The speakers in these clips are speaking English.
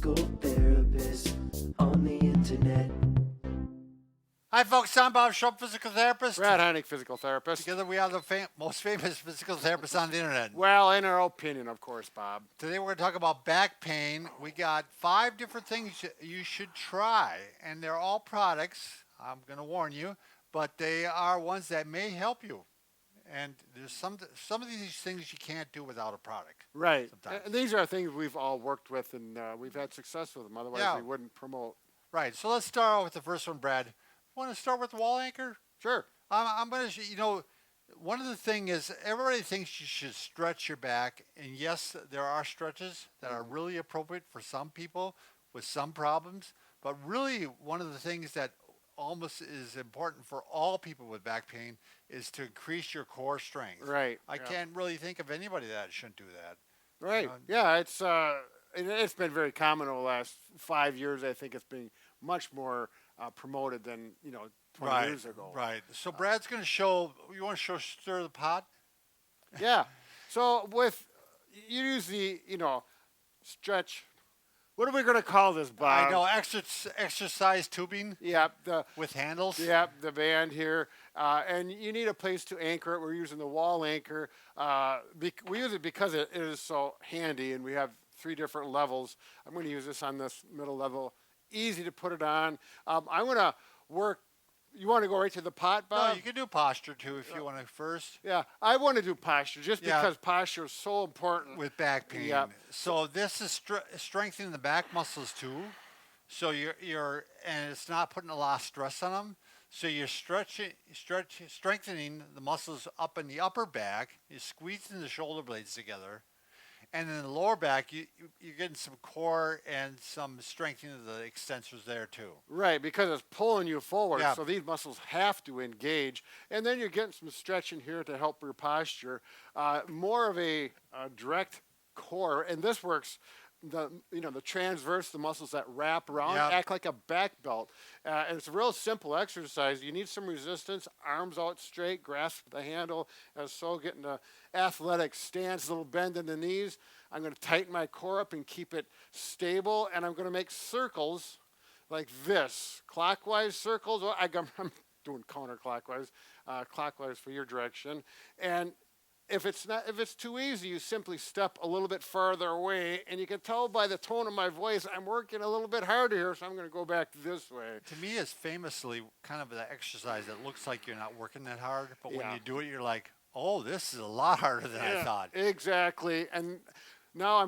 physical therapist on the internet. Hi, folks. I'm Bob Schrupp, physical therapist. Brad Heineck, physical therapist. Together, we are the most famous physical therapists on the internet. Well, in our opinion, of course, Bob. Today, we're going to talk about back pain. We got 5 different things you should try, and they're all products. I'm going to warn you, but they are ones that may help you. And there's some of these things you can't do without a product. Right. Sometimes. And these are things we've all worked with, and we've had success with them. Otherwise, we wouldn't promote. Right. So let's start out with the first one, Brad. Want to start with the wall anchor? Sure. I'm going to, one of the things is everybody thinks you should stretch your back. And yes, there are stretches that are really appropriate for some people with some problems. But really, one of the things that almost is important for all people with back pain is to increase your core strength. Right. I can't really think of anybody that shouldn't do that. Right. Yeah, it's been very common over the last 5 years. I think it's been much more promoted than 20 years ago. Right. So Brad's going to show. You want to stir the pot? Yeah. So you use the stretch. What are we going to call this, Bob? I know, exercise tubing. Yeah. With handles. Yeah, the band here. And you need a place to anchor it. We're using the wall anchor. We use it because it is so handy, and we have 3 different levels. I'm going to use this on this middle level. Easy to put it on. I'm going to work. You want to go right to the pot, Bob? No, you can do posture too if you want to first. Yeah, I want to do posture just because posture is so important. With back pain. Yeah. So this is strengthening the back muscles too. So and it's not putting a lot of stress on them. So you're strengthening the muscles up in the upper back. You're squeezing the shoulder blades together. And in the lower back, you're getting some core and some strengthening of the extensors there too. Right, because it's pulling you forward, Yeah. so these muscles have to engage. And then you're getting some stretching here to help your posture. More of a direct core, and this works. The transverse, the muscles that wrap around, act like a back belt. And it's a real simple exercise. You need some resistance, arms out straight, grasp the handle, as so getting the athletic stance, little bend in the knees. I'm going to tighten my core up and keep it stable, and I'm going to make circles like this, clockwise circles. Well, I'm doing counterclockwise, clockwise for your direction, and if it's too easy, you simply step a little bit farther away, and you can tell by the tone of my voice, I'm working a little bit harder here, so I'm going to go back this way. To me, it's famously kind of the exercise that looks like you're not working that hard, but when you do it, you're like, oh, this is a lot harder than I thought. Exactly, and now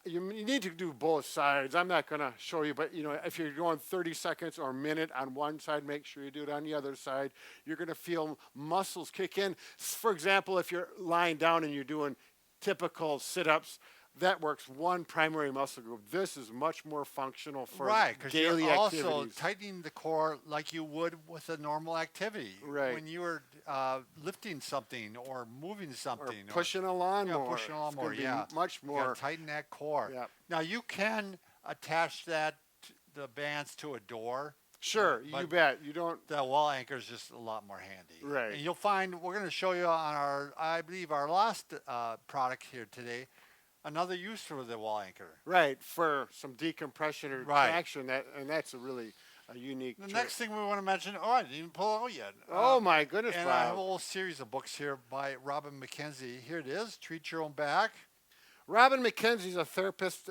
you need to do both sides. I'm not going to show you, but if you're going 30 seconds or a minute on one side, make sure you do it on the other side. You're going to feel muscles kick in. For example, if you're lying down and you're doing typical sit-ups, that works one primary muscle group. This is much more functional for daily you're activities. Also tightening the core like you would with a normal activity. Right. When you were lifting something or moving something. Or pushing a lawnmower. Pushing a lawnmower, Much more. You gotta tighten that core. Yeah. Now, you can attach the bands to a door. Sure, you bet. You don't. The wall anchor is just a lot more handy. Right. And you'll find, we're going to show you on I believe our last product here today, another use for the wall anchor. Right, for some decompression or traction, and that's a really unique trick. Next thing we want to mention, I didn't even pull it out yet. Oh, my goodness, and Bob. I have a whole series of books here by Robin McKenzie. Here it is, Treat Your Own Back. Robin McKenzie's a therapist.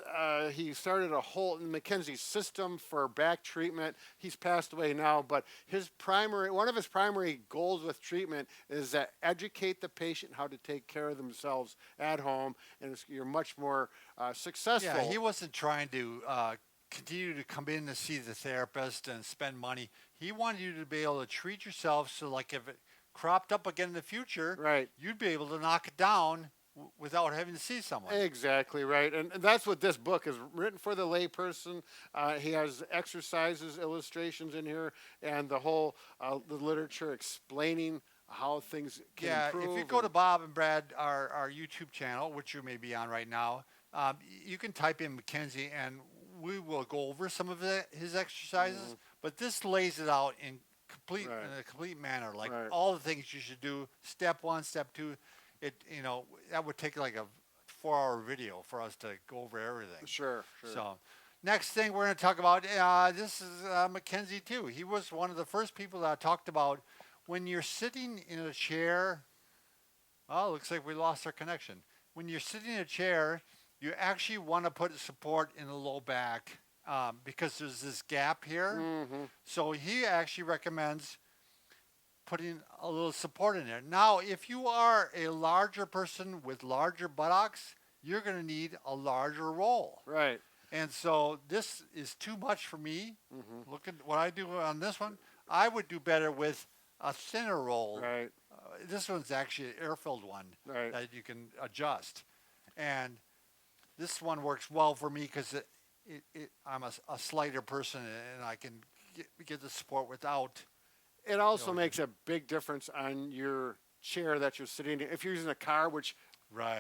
He started a whole McKenzie system for back treatment. He's passed away now, but one of his primary goals with treatment is to educate the patient how to take care of themselves at home, and you're much more successful. Yeah, he wasn't trying to continue to come in to see the therapist and spend money. He wanted you to be able to treat yourself so like if it cropped up again in the future, you'd be able to knock it down without having to see someone. Exactly right. And that's what this book is written for, the layperson. He has exercises, illustrations in here, and the whole the literature explaining how things can improve. If you go to Bob and Brad, our YouTube channel, which you may be on right now, you can type in McKenzie, and we will go over some of his exercises, but this lays it out in a complete manner, like all the things you should do. Step 1, step 2. That would take like a 4-hour video for us to go over everything. Sure. So Next thing we're going to talk about, this is McKenzie too. He was one of the first people that I talked about when you're sitting in a chair. Oh, looks like we lost our connection. When you're sitting in a chair, you actually want to put support in the low back because there's this gap here. So he actually recommends putting a little support in there. Now, if you are a larger person with larger buttocks, you're going to need a larger roll. Right. And so this is too much for me. Look at what I do on this one. I would do better with a thinner roll. Right. This one's actually an air-filled one that you can adjust. And this one works well for me because I'm a slighter person and I can get the support without. It also makes a big difference on your chair that you're sitting in. If you're using a car, which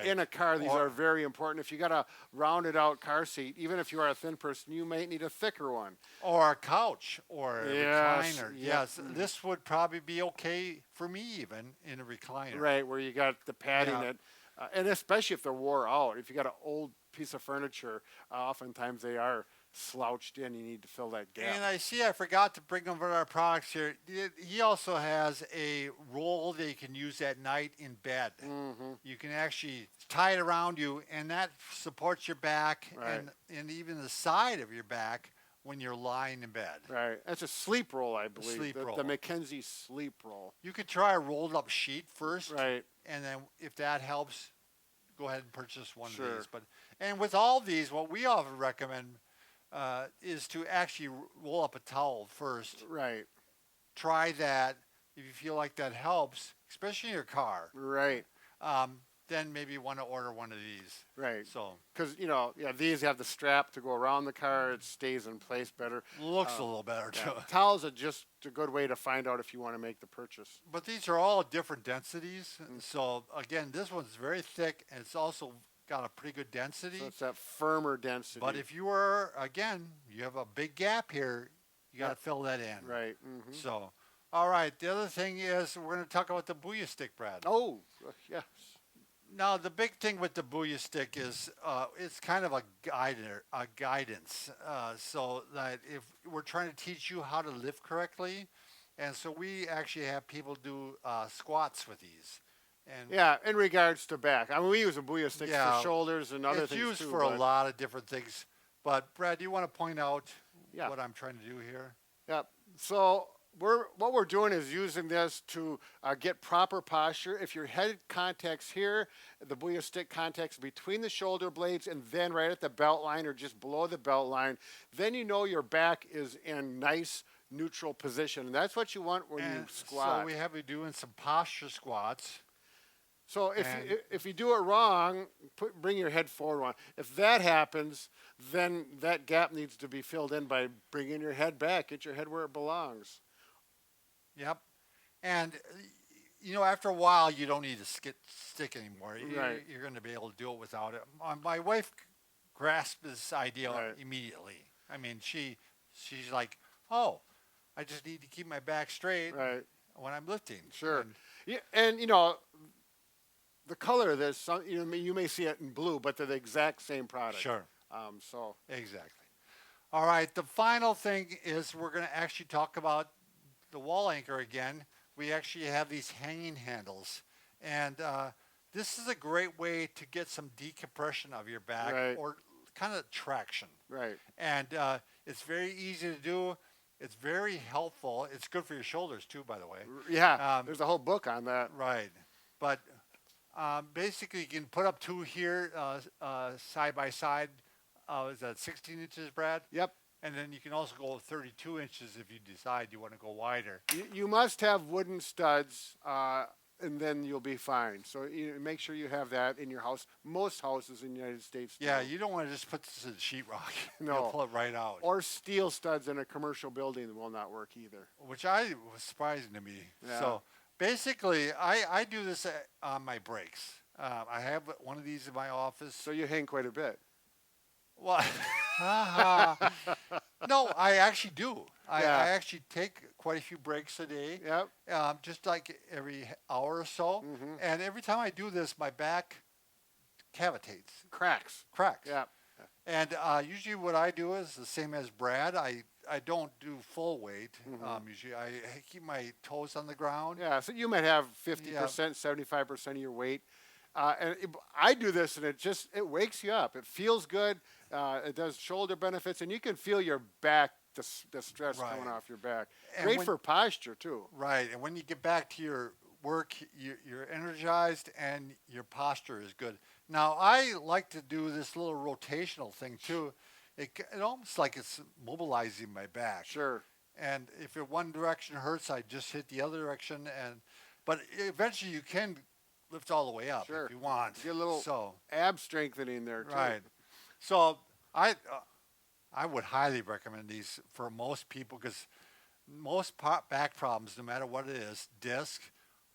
in a car, these are very important. If you got a rounded out car seat, even if you are a thin person, you might need a thicker one. Or a couch or a recliner. Yep. Yes, this would probably be okay for me even in a recliner. Right, where you got the padding that, and especially if they're wore out. If you got an old piece of furniture, oftentimes they are slouched in. You need to fill that gap. And I forgot to bring over our products here. He also has a roll that you can use at night in bed. You can actually tie it around you, and that supports your back and even the side of your back when you're lying in bed. Right. That's a sleep roll, I believe. Sleep roll. The McKenzie sleep roll. You could try a rolled up sheet first. Right. And then if that helps, go ahead and purchase one of these. And with all these, what we often recommend is to actually roll up a towel first. Right. Try that. If you feel like that helps, especially in your car. Right. Then maybe you want to order one of these. Right. So. Because, these have the strap to go around the car. It stays in place better. Looks a little better, too. Towels are just a good way to find out if you want to make the purchase. But these are all different densities. So, again, this one's very thick, and it's also got a pretty good density. So it's that firmer density. But if you are, again, you have a big gap here, you got to fill that in. Right. So, all right. The other thing is we're going to talk about the Booyah Stik, Brad. Oh, yes. Now, the big thing with the Booyah Stik is it's kind of a guidance. So that if we're trying to teach you how to lift correctly, and so we actually have people do squats with these. And in regards to back. I mean, we use a Booyah Stik for shoulders and other things too. It's used for a lot of different things. But, Brad, do you want to point out what I'm trying to do here? Yep. So what we're doing is using this to get proper posture. If your head contacts here, the Booyah Stik contacts between the shoulder blades and then right at the belt line or just below the belt line, then you know your back is in nice neutral position. And that's what you want when you squat. So we have you doing some posture squats. So if you do it wrong, bring your head forward one. If that happens, then that gap needs to be filled in by bringing your head back. Get your head where it belongs. Yep. And, after a while, you don't need to stick anymore. You're going to be able to do it without it. My wife grasped this idea immediately. I mean, she's like, oh, I just need to keep my back straight when I'm lifting. Sure. And the color of this, you may see it in blue, but they're the exact same product. Sure. Exactly. All right. The final thing is we're going to actually talk about the wall anchor again. We actually have these hanging handles, and this is a great way to get some decompression of your back or kind of traction. Right. And it's very easy to do. It's very helpful. It's good for your shoulders too, by the way. Yeah. There's a whole book on that. Right. But basically, you can put up two here side by side. Is that 16 inches, Brad? Yep. And then you can also go 32 inches if you decide you want to go wider. You must have wooden studs, and then you'll be fine. So make sure you have that in your house. Most houses in the United States do. Yeah, you don't want to just put this in sheetrock. No. You'll pull it right out. Or steel studs in a commercial building will not work either. Which was surprising to me. Yeah. So basically, I do this on my breaks. I have one of these in my office. So you hang quite a bit. Well, no, I actually do. I actually take quite a few breaks a day. Yep. Just like every hour or so. Mm-hmm. And every time I do this, my back cavitates. Cracks. Cracks. Yeah. And usually what I do is the same as Brad. I don't do full weight. Usually I keep my toes on the ground. Yeah, so you might have 50%, 75% of your weight. I do this, and it wakes you up. It feels good. It does shoulder benefits, and you can feel your back, the stress coming off your back. And Great for posture, too. Right. And when you get back to your work, you're energized and your posture is good. Now, I like to do this little rotational thing, too. It almost like it's mobilizing my back. Sure. And if one direction hurts, I just hit the other direction. But eventually you can lift all the way up if you want. Get a little ab strengthening there, too. Right. So I would highly recommend these for most people because most back problems, no matter what it is, disc,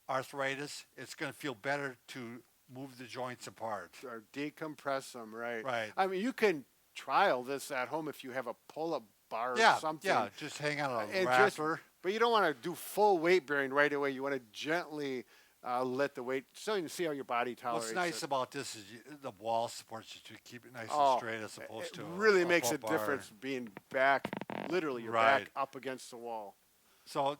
arthritis, it's going to feel better to move the joints apart. Or decompress them, right. Right. I mean, you can trial this at home if you have a pull-up bar or something. Yeah, just hang on a rattler. But you don't want to do full weight bearing right away. You want to gently let the weight, so you can see how your body tolerates What's nice it. about this is the wall supports you to keep it nice and straight as opposed to it really a makes a pull-up bar. difference being back, literally your back up against the wall. So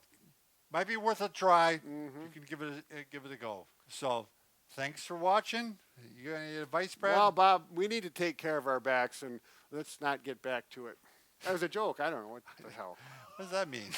might be worth a try. You can give it a go. So thanks for watching. You got any advice, Brad? Well, Bob, we need to take care of our backs, and let's not get back to it. That was a joke. I don't know what the hell. What does that mean?